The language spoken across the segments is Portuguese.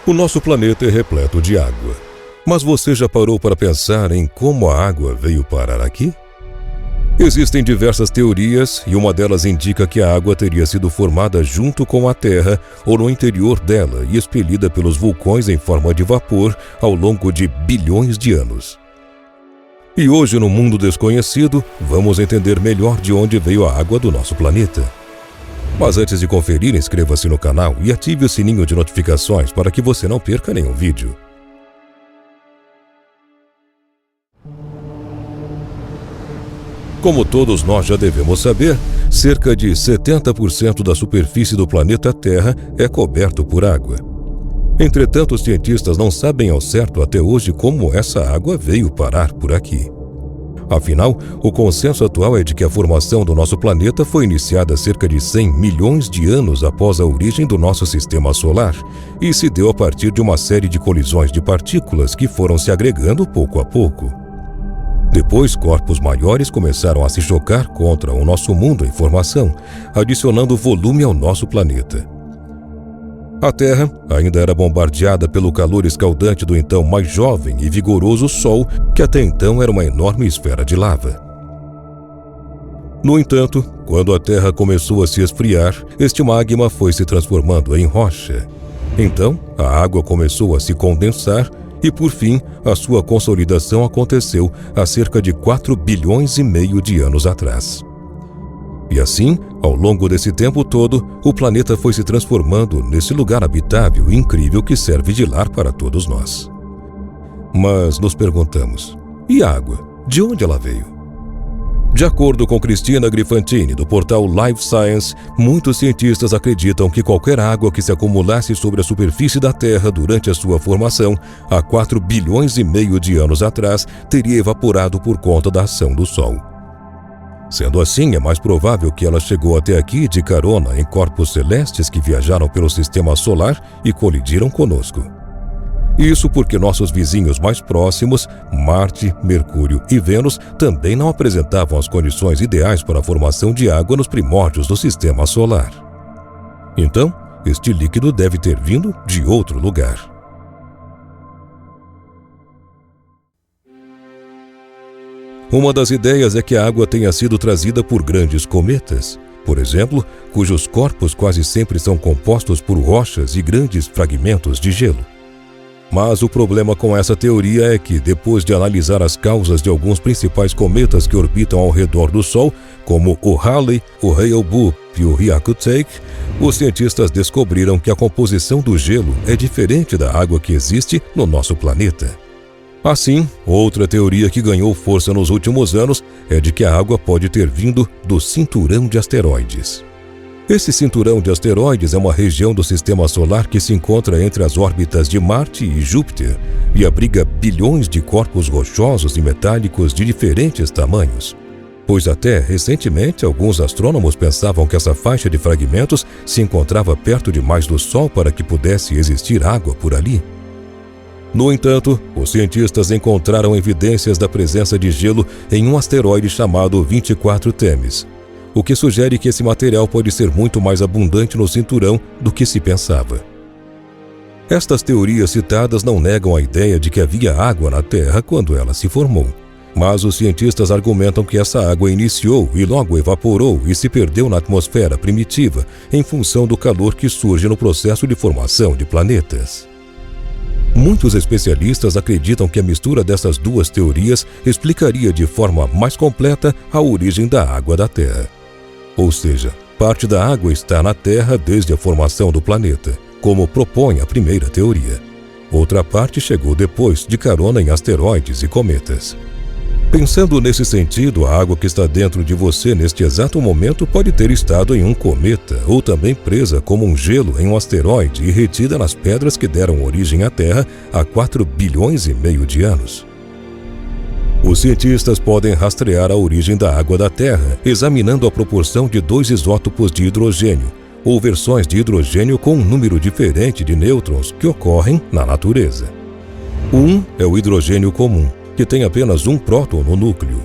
O nosso planeta é repleto de água. Mas você já parou para pensar em como a água veio parar aqui? Existem diversas teorias e uma delas indica que a água teria sido formada junto com a Terra ou no interior dela e expelida pelos vulcões em forma de vapor ao longo de bilhões de anos. E hoje, no mundo desconhecido, vamos entender melhor de onde veio a água do nosso planeta. Mas antes de conferir, inscreva-se no canal e ative o sininho de notificações para que você não perca nenhum vídeo. Como todos nós já devemos saber, cerca de 70% da superfície do planeta Terra é coberto por água. Entretanto, os cientistas não sabem ao certo até hoje como essa água veio parar por aqui. Afinal, o consenso atual é de que a formação do nosso planeta foi iniciada cerca de 100 milhões de anos após a origem do nosso sistema solar e se deu a partir de uma série de colisões de partículas que foram se agregando pouco a pouco. Depois, corpos maiores começaram a se chocar contra o nosso mundo em formação, adicionando volume ao nosso planeta. A Terra ainda era bombardeada pelo calor escaldante do então mais jovem e vigoroso Sol, que até então era uma enorme esfera de lava. No entanto, quando a Terra começou a se esfriar, este magma foi se transformando em rocha. Então, a água começou a se condensar e, por fim, a sua consolidação aconteceu há cerca de 4 bilhões e meio de anos atrás. E assim, ao longo desse tempo todo, o planeta foi se transformando nesse lugar habitável e incrível que serve de lar para todos nós. Mas nos perguntamos, e a água? De onde ela veio? De acordo com Cristina Grifantini, do portal Life Science, muitos cientistas acreditam que qualquer água que se acumulasse sobre a superfície da Terra durante a sua formação, há 4 bilhões e meio de anos atrás, teria evaporado por conta da ação do Sol. Sendo assim, é mais provável que ela chegou até aqui de carona em corpos celestes que viajaram pelo sistema solar e colidiram conosco. Isso porque nossos vizinhos mais próximos, Marte, Mercúrio e Vênus, também não apresentavam as condições ideais para a formação de água nos primórdios do sistema solar. Então, este líquido deve ter vindo de outro lugar. Uma das ideias é que a água tenha sido trazida por grandes cometas, por exemplo, cujos corpos quase sempre são compostos por rochas e grandes fragmentos de gelo. Mas o problema com essa teoria é que, depois de analisar as causas de alguns principais cometas que orbitam ao redor do Sol, como o Halley, o Hale-Bopp e o Hyakutake, os cientistas descobriram que a composição do gelo é diferente da água que existe no nosso planeta. Assim, outra teoria que ganhou força nos últimos anos é de que a água pode ter vindo do cinturão de asteroides. Esse cinturão de asteroides é uma região do sistema solar que se encontra entre as órbitas de Marte e Júpiter e abriga bilhões de corpos rochosos e metálicos de diferentes tamanhos. Pois até recentemente, alguns astrônomos pensavam que essa faixa de fragmentos se encontrava perto demais do Sol para que pudesse existir água por ali. No entanto, os cientistas encontraram evidências da presença de gelo em um asteroide chamado 24 Themis, o que sugere que esse material pode ser muito mais abundante no cinturão do que se pensava. Estas teorias citadas não negam a ideia de que havia água na Terra quando ela se formou, mas os cientistas argumentam que essa água iniciou e logo evaporou e se perdeu na atmosfera primitiva em função do calor que surge no processo de formação de planetas. Muitos especialistas acreditam que a mistura dessas duas teorias explicaria de forma mais completa a origem da água da Terra. Ou seja, parte da água está na Terra desde a formação do planeta, como propõe a primeira teoria. Outra parte chegou depois, de carona em asteroides e cometas. Pensando nesse sentido, a água que está dentro de você neste exato momento pode ter estado em um cometa ou também presa como um gelo em um asteroide e retida nas pedras que deram origem à Terra há 4 bilhões e meio de anos. Os cientistas podem rastrear a origem da água da Terra, examinando a proporção de 2 isótopos de hidrogênio, ou versões de hidrogênio com um número diferente de nêutrons que ocorrem na natureza. Um é o hidrogênio comum, que tem apenas um próton no núcleo.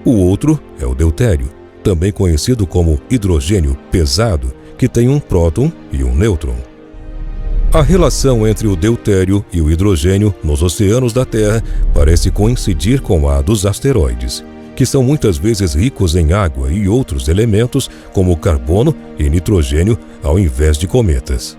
O outro é o deutério, também conhecido como hidrogênio pesado, que tem um próton e um nêutron. A relação entre o deutério e o hidrogênio nos oceanos da Terra parece coincidir com a dos asteroides, que são muitas vezes ricos em água e outros elementos como carbono e nitrogênio, ao invés de cometas.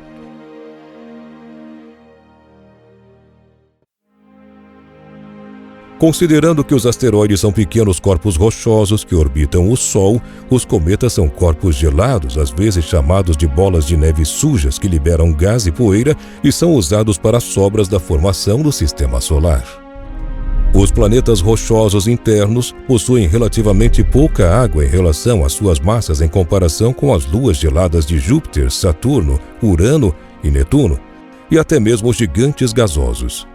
Considerando que os asteroides são pequenos corpos rochosos que orbitam o Sol, os cometas são corpos gelados, às vezes chamados de bolas de neve sujas, que liberam gás e poeira e são usados para sobras da formação do Sistema Solar. Os planetas rochosos internos possuem relativamente pouca água em relação às suas massas em comparação com as luas geladas de Júpiter, Saturno, Urano e Netuno, e até mesmo os gigantes gasosos.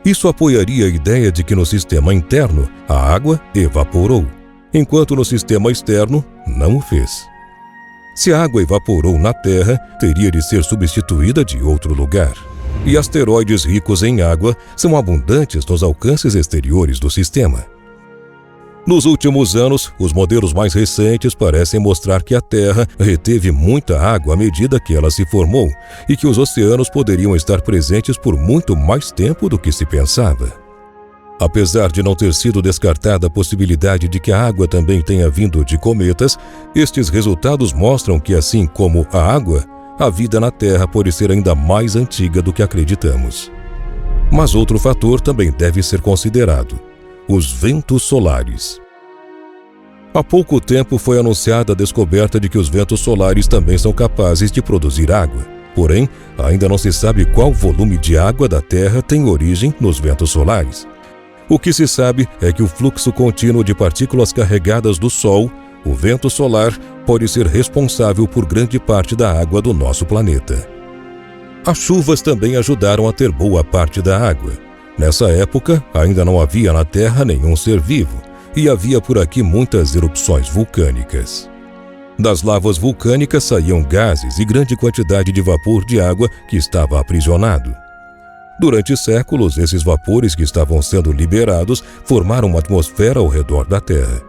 Isso apoiaria a ideia de que no sistema interno a água evaporou, enquanto no sistema externo não o fez. Se a água evaporou na Terra, teria de ser substituída de outro lugar. E asteroides ricos em água são abundantes nos alcances exteriores do sistema. Nos últimos anos, os modelos mais recentes parecem mostrar que a Terra reteve muita água à medida que ela se formou e que os oceanos poderiam estar presentes por muito mais tempo do que se pensava. Apesar de não ter sido descartada a possibilidade de que a água também tenha vindo de cometas, estes resultados mostram que, assim como a água, a vida na Terra pode ser ainda mais antiga do que acreditamos. Mas outro fator também deve ser considerado: os ventos solares. Há pouco tempo foi anunciada a descoberta de que os ventos solares também são capazes de produzir água. Porém, ainda não se sabe qual volume de água da Terra tem origem nos ventos solares. O que se sabe é que o fluxo contínuo de partículas carregadas do Sol, o vento solar, pode ser responsável por grande parte da água do nosso planeta. As chuvas também ajudaram a ter boa parte da água. Nessa época, ainda não havia na Terra nenhum ser vivo, e havia por aqui muitas erupções vulcânicas. Das lavas vulcânicas saíam gases e grande quantidade de vapor de água que estava aprisionado. Durante séculos, esses vapores que estavam sendo liberados formaram uma atmosfera ao redor da Terra.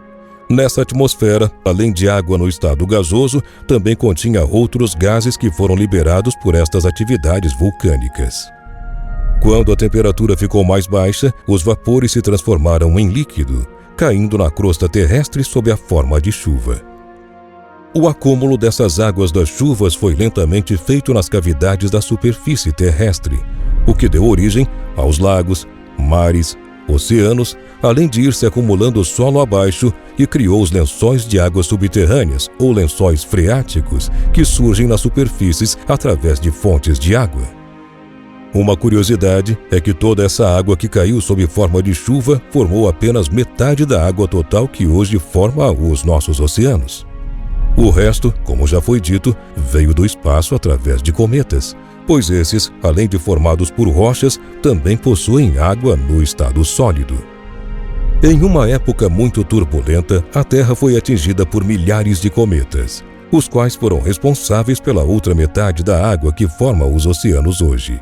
Nessa atmosfera, além de água no estado gasoso, também continha outros gases que foram liberados por estas atividades vulcânicas. Quando a temperatura ficou mais baixa, os vapores se transformaram em líquido, caindo na crosta terrestre sob a forma de chuva. O acúmulo dessas águas das chuvas foi lentamente feito nas cavidades da superfície terrestre, o que deu origem aos lagos, mares, oceanos, além de ir se acumulando solo abaixo, e criou os lençóis de águas subterrâneas, ou lençóis freáticos, que surgem nas superfícies através de fontes de água. Uma curiosidade é que toda essa água que caiu sob forma de chuva formou apenas metade da água total que hoje forma os nossos oceanos. O resto, como já foi dito, veio do espaço através de cometas, pois esses, além de formados por rochas, também possuem água no estado sólido. Em uma época muito turbulenta, a Terra foi atingida por milhares de cometas, os quais foram responsáveis pela outra metade da água que forma os oceanos hoje.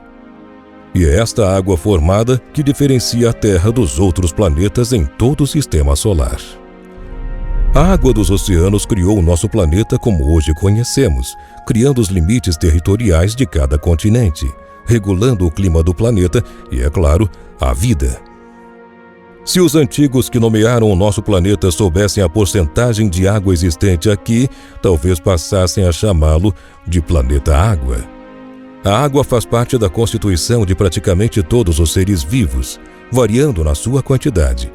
E é esta água formada que diferencia a Terra dos outros planetas em todo o Sistema Solar. A água dos oceanos criou o nosso planeta como hoje conhecemos, criando os limites territoriais de cada continente, regulando o clima do planeta e, é claro, a vida. Se os antigos que nomearam o nosso planeta soubessem a porcentagem de água existente aqui, talvez passassem a chamá-lo de planeta água. A água faz parte da constituição de praticamente todos os seres vivos, variando na sua quantidade.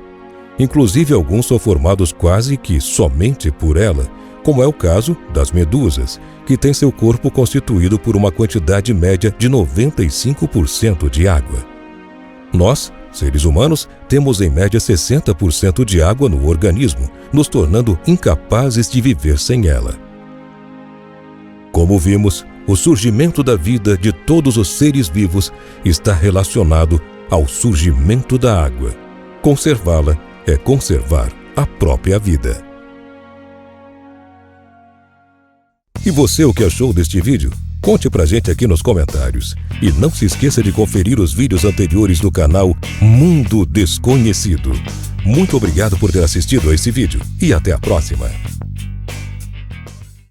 Inclusive, alguns são formados quase que somente por ela, como é o caso das medusas, que têm seu corpo constituído por uma quantidade média de 95% de água. Nós, seres humanos, temos em média 60% de água no organismo, nos tornando incapazes de viver sem ela. Como vimos, o surgimento da vida de todos os seres vivos está relacionado ao surgimento da água. Conservá-la é conservar a própria vida. E você, o que achou deste vídeo? Conte pra gente aqui nos comentários. E não se esqueça de conferir os vídeos anteriores do canal Mundo Desconhecido. Muito obrigado por ter assistido a esse vídeo e até a próxima.